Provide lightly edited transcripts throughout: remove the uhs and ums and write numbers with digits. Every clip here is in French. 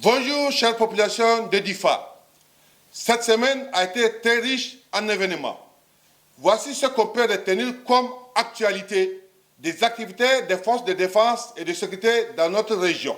Bonjour, chère population de Difa. Cette semaine a été très riche en événements. Voici ce qu'on peut retenir comme actualité des activités des forces de défense et de sécurité dans notre région.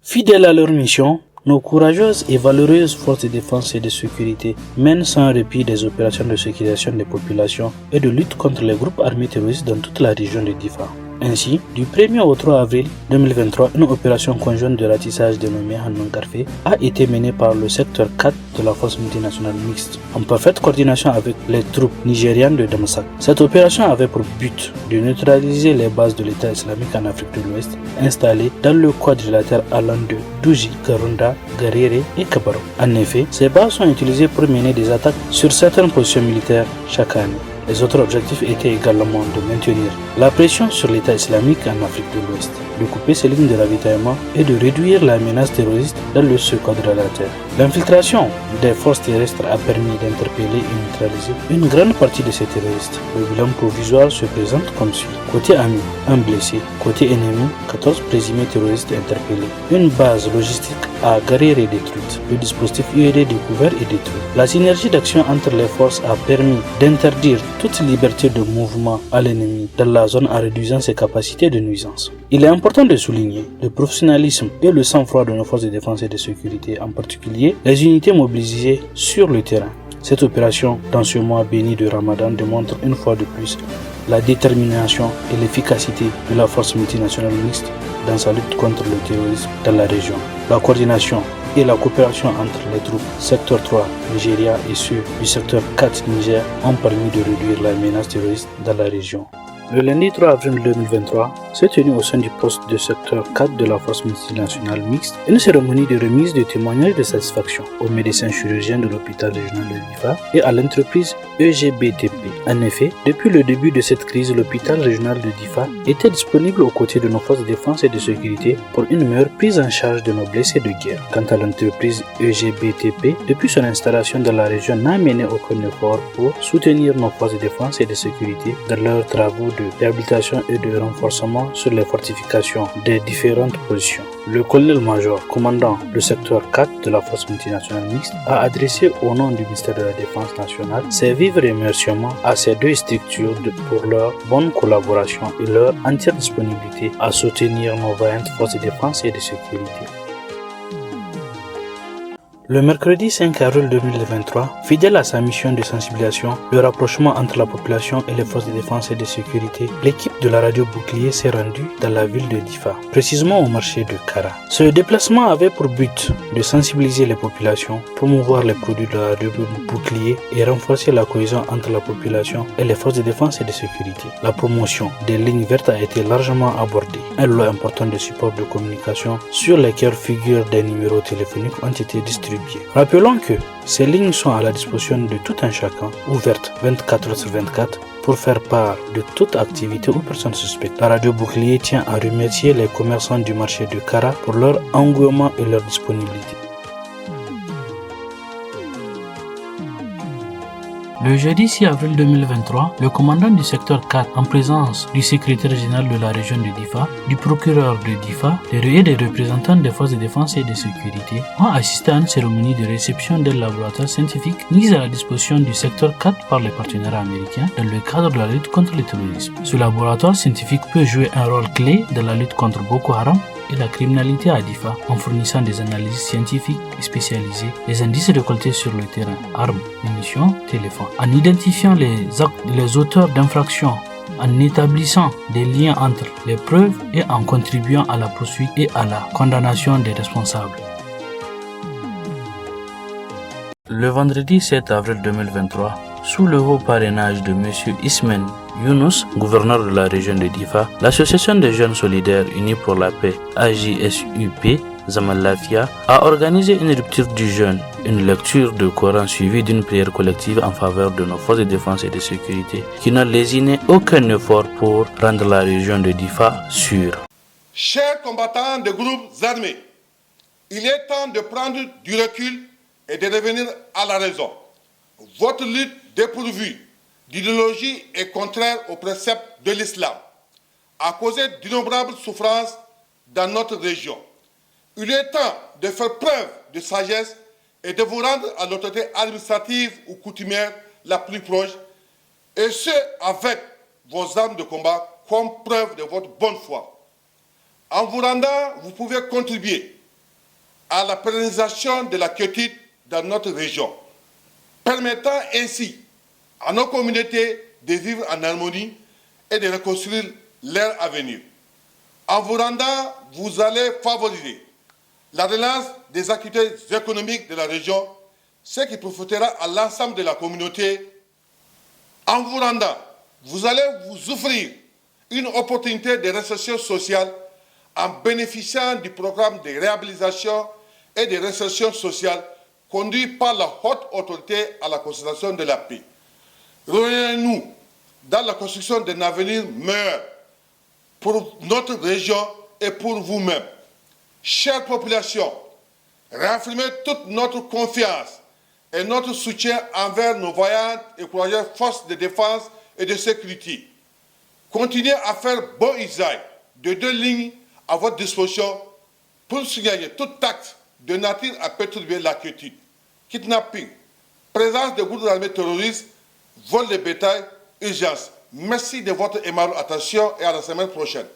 Fidèles à leur mission, nos courageuses et valeureuses forces de défense et de sécurité mènent sans répit des opérations de sécurisation des populations et de lutte contre les groupes armés terroristes dans toute la région de Difa. Ainsi, du 1er au 3 avril 2023, une opération conjointe de ratissage dénommée Hannon-Garfé a été menée par le secteur 4 de la force multinationale mixte, en parfaite coordination avec les troupes nigérianes de Damasak. Cette opération avait pour but de neutraliser les bases de l'État islamique en Afrique de l'Ouest, installées dans le quadrilatère allant de Douji, Garunda, Garere et Kabaro. En effet, ces bases sont utilisées pour mener des attaques sur certaines positions militaires chaque année. Les autres objectifs étaient également de maintenir la pression sur l'État islamique en Afrique de l'Ouest, de couper ses lignes de ravitaillement et de réduire la menace terroriste dans le quadrilatère. L'infiltration des forces terrestres a permis d'interpeller et neutraliser une grande partie de ces terroristes. Le bilan provisoire se présente comme suit. Côté ami, un blessé. Côté ennemi, 14 présumés terroristes interpellés. Une base logistique à Garere détruite. Le dispositif UED découvert et détruit. La synergie d'action entre les forces a permis d'interdire toute liberté de mouvement à l'ennemi dans la zone en réduisant ses capacités de nuisance. Il est important de souligner le professionnalisme et le sang-froid de nos forces de défense et de sécurité, en particulier les unités mobilisées sur le terrain. Cette opération, dans ce mois béni de Ramadan, démontre une fois de plus la détermination et l'efficacité de la force multinationale mixte dans sa lutte contre le terrorisme dans la région. La coordination et la coopération entre les troupes secteur 3 Nigeria et ceux du secteur 4 Niger ont permis de réduire la menace terroriste dans la région. Le lundi 3 avril 2023 s'est tenue au sein du poste de secteur 4 de la force multinationale mixte une cérémonie de remise de témoignages de satisfaction aux médecins chirurgiens de l'hôpital régional de Difa et à l'entreprise EGBTP. En effet, depuis le début de cette crise, l'hôpital régional de Difa était disponible aux côtés de nos forces de défense et de sécurité pour une meilleure prise en charge de nos blessés de guerre. Quant à l'entreprise EGBTP, depuis son installation dans la région, n'a mené aucun effort pour soutenir nos forces de défense et de sécurité dans leurs travaux de réhabilitation et de renforcement sur les fortifications des différentes positions. Le colonel-major, commandant le secteur 4 de la force multinationale mixte, a adressé au nom du ministère de la Défense nationale ses vifs remerciements à ces deux structures pour leur bonne collaboration et leur entière disponibilité à soutenir nos vaillantes forces de défense et de sécurité. Le mercredi 5 avril 2023, fidèle à sa mission de sensibilisation, le rapprochement entre la population et les forces de défense et de sécurité, l'équipe de la radio Bouclier s'est rendue dans la ville de Difa, précisément au marché de Kara. Ce déplacement avait pour but de sensibiliser les populations, promouvoir les produits de la radio Bouclier et renforcer la cohésion entre la population et les forces de défense et de sécurité. La promotion des lignes vertes a été largement abordée. Un lot important de supports de communication sur lesquels figurent des numéros téléphoniques ont été distribués. Rappelons que ces lignes sont à la disposition de tout un chacun, ouvertes 24h/24 pour faire part de toute activité ou personne suspecte. La radio Bouclier tient à remercier les commerçants du marché de Kara pour leur engouement et leur disponibilité. Le jeudi 6 avril 2023, le commandant du secteur 4, en présence du secrétaire général de la région de Difa, du procureur de Difa, et des représentants des forces de défense et de sécurité, ont assisté à une cérémonie de réception d'un laboratoire scientifique mis à la disposition du secteur 4 par les partenaires américains dans le cadre de la lutte contre le terrorisme. Ce laboratoire scientifique peut jouer un rôle clé dans la lutte contre Boko Haram et la criminalité à Difa en fournissant des analyses scientifiques spécialisées, les indices récoltés sur le terrain, armes, munitions, téléphones, en identifiant les auteurs d'infractions, en établissant des liens entre les preuves et en contribuant à la poursuite et à la condamnation des responsables. Le vendredi 7 avril 2023, sous le haut parrainage de M. Ismen Younous, gouverneur de la région de Difa, l'association des jeunes solidaires unis pour la paix, AJSUP, Zaman Lafia, a organisé une rupture du jeûne, une lecture de Coran suivie d'une prière collective en faveur de nos forces de défense et de sécurité qui n'ont lésiné aucun effort pour rendre la région de Difa sûre. Chers combattants de groupes armés, il est temps de prendre du recul et de revenir à la raison. Votre lutte dépourvue d'idéologie est contraire aux préceptes de l'islam, a causé d'innombrables souffrances dans notre région. Il est temps de faire preuve de sagesse et de vous rendre à l'autorité administrative ou coutumière la plus proche, et ce, avec vos armes de combat comme preuve de votre bonne foi. En vous rendant, vous pouvez contribuer à la pérennisation de la quiétude dans notre région, permettant ainsi à nos communautés de vivre en harmonie et de reconstruire leur avenir. En vous rendant, vous allez favoriser la relance des activités économiques de la région, ce qui profitera à l'ensemble de la communauté. En vous rendant, vous allez vous offrir une opportunité de réinsertion sociale en bénéficiant du programme de réhabilitation et de réinsertion sociale conduit par la haute autorité à la conservation de la paix. Rejoignez-nous dans la construction d'un avenir meilleur pour notre région et pour vous-même. Chère population, réaffirmez toute notre confiance et notre soutien envers nos vaillantes et courageuses forces de défense et de sécurité. Continuez à faire bon usage de deux lignes à votre disposition pour signaler tout acte de nature à perturber la quiétude, kidnapping, présence de groupes armés terroristes, vol de bétail, urgence. Merci de votre aimable attention et à la semaine prochaine.